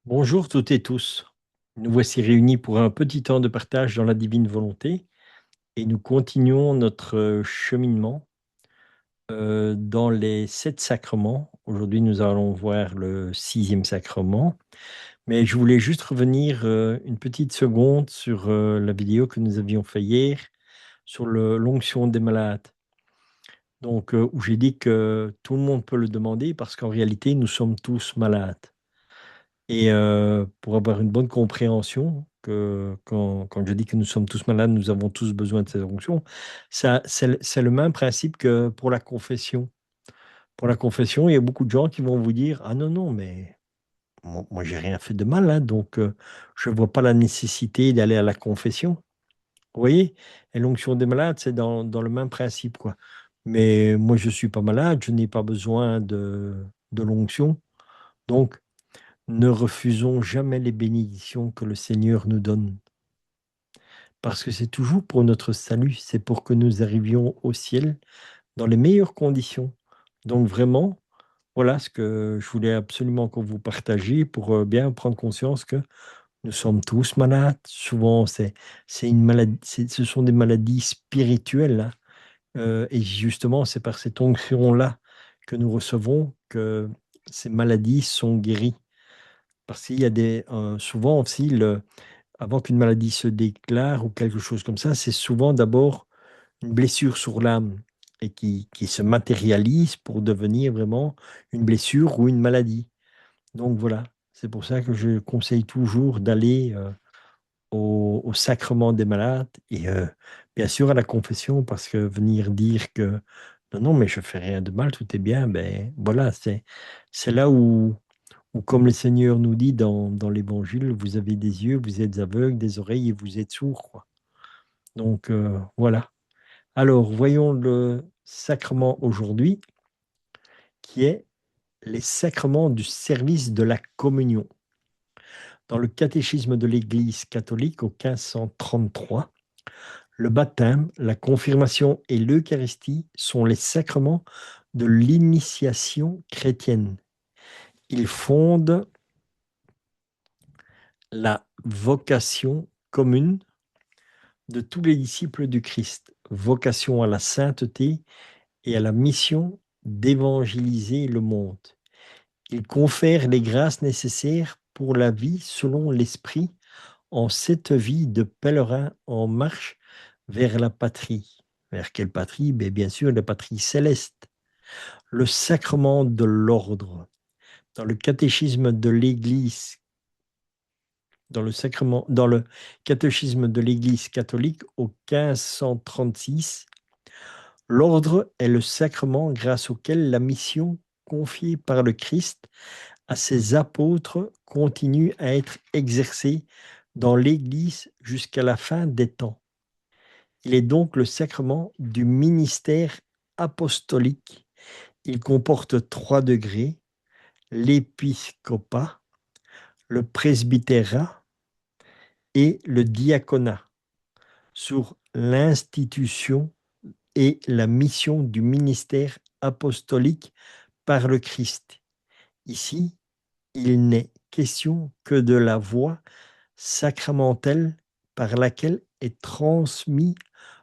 Bonjour toutes et tous. Nous voici réunis pour un petit temps de partage dans la divine volonté et nous continuons notre cheminement dans les 7 sacrements. Aujourd'hui, nous allons voir le 6e sacrement, mais je voulais juste revenir une petite seconde sur la vidéo que nous avions fait hier sur l'onction des malades. Donc, où j'ai dit que tout le monde peut le demander parce qu'en réalité, nous sommes tous malades. Et pour avoir une bonne compréhension, que quand je dis que nous sommes tous malades, nous avons tous besoin de ces onctions, c'est le même principe que pour la confession. Pour la confession, il y a beaucoup de gens qui vont vous dire: «Ah non, non, mais moi j'ai rien fait de mal, hein, donc je ne vois pas la nécessité d'aller à la confession». Vous voyez? Et l'onction des malades, c'est dans le même principe, quoi. Mais moi, je ne suis pas malade, je n'ai pas besoin de l'onction, donc ne refusons jamais les bénédictions que le Seigneur nous donne, parce que c'est toujours pour notre salut, c'est pour que nous arrivions au ciel dans les meilleures conditions. Donc vraiment, voilà ce que je voulais absolument que vous partagiez pour bien prendre conscience que nous sommes tous malades. Souvent, c'est une maladie, ce sont des maladies spirituelles, hein. Et justement, c'est par cette onction-là que nous recevons que ces maladies sont guéries. Parce qu'il y a souvent aussi, avant qu'une maladie se déclare ou quelque chose comme ça, c'est souvent d'abord une blessure sur l'âme et qui se matérialise pour devenir vraiment une blessure ou une maladie. Donc voilà, c'est pour ça que je conseille toujours d'aller au sacrement des malades et bien sûr à la confession, parce que venir dire que non, non, mais je fais rien de mal, tout est bien, ben voilà, c'est là où, comme le Seigneur nous dit dans l'Évangile, vous avez des yeux, vous êtes aveugles, des oreilles et vous êtes sourds, quoi. Donc voilà. Alors, voyons le sacrement aujourd'hui, qui est les sacrements du service de la communion. Dans le catéchisme de l'Église catholique au 1533, le baptême, la confirmation et l'Eucharistie sont les sacrements de l'initiation chrétienne. Ils fondent la vocation commune de tous les disciples du Christ, vocation à la sainteté et à la mission d'évangéliser le monde. Il confère les grâces nécessaires pour la vie selon l'Esprit en cette vie de pèlerin en marche vers la patrie. Vers quelle patrie? Bien sûr, la patrie céleste. Le sacrement de l'ordre. Dans le catéchisme de l'Église, dans le catéchisme de l'Église catholique au 1536, l'ordre est le sacrement grâce auquel la mission confiée par le Christ à ses apôtres continue à être exercée dans l'Église jusqu'à la fin des temps. Il est donc le sacrement du ministère apostolique. Il comporte 3 degrés: l'épiscopat, le presbytérat et le diaconat, sur l'institution et la mission du ministère apostolique par le Christ. Ici, il n'est question que de la voie sacramentelle par laquelle est transmis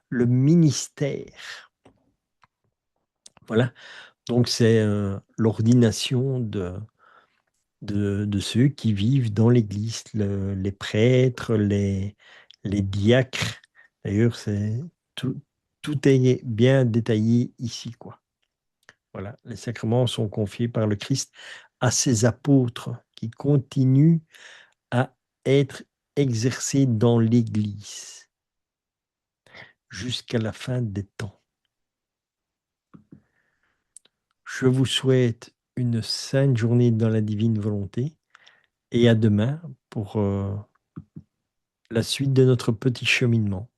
le ministère. Voilà, donc c'est l'ordination de ceux qui vivent dans l'Église, les prêtres, les diacres. D'ailleurs, tout, tout est bien détaillé ici, quoi. Voilà, les sacrements sont confiés par le Christ à ses apôtres qui continuent à être exercés dans l'Église jusqu'à la fin des temps. Je vous souhaite une sainte journée dans la divine volonté et à demain pour la suite de notre petit cheminement.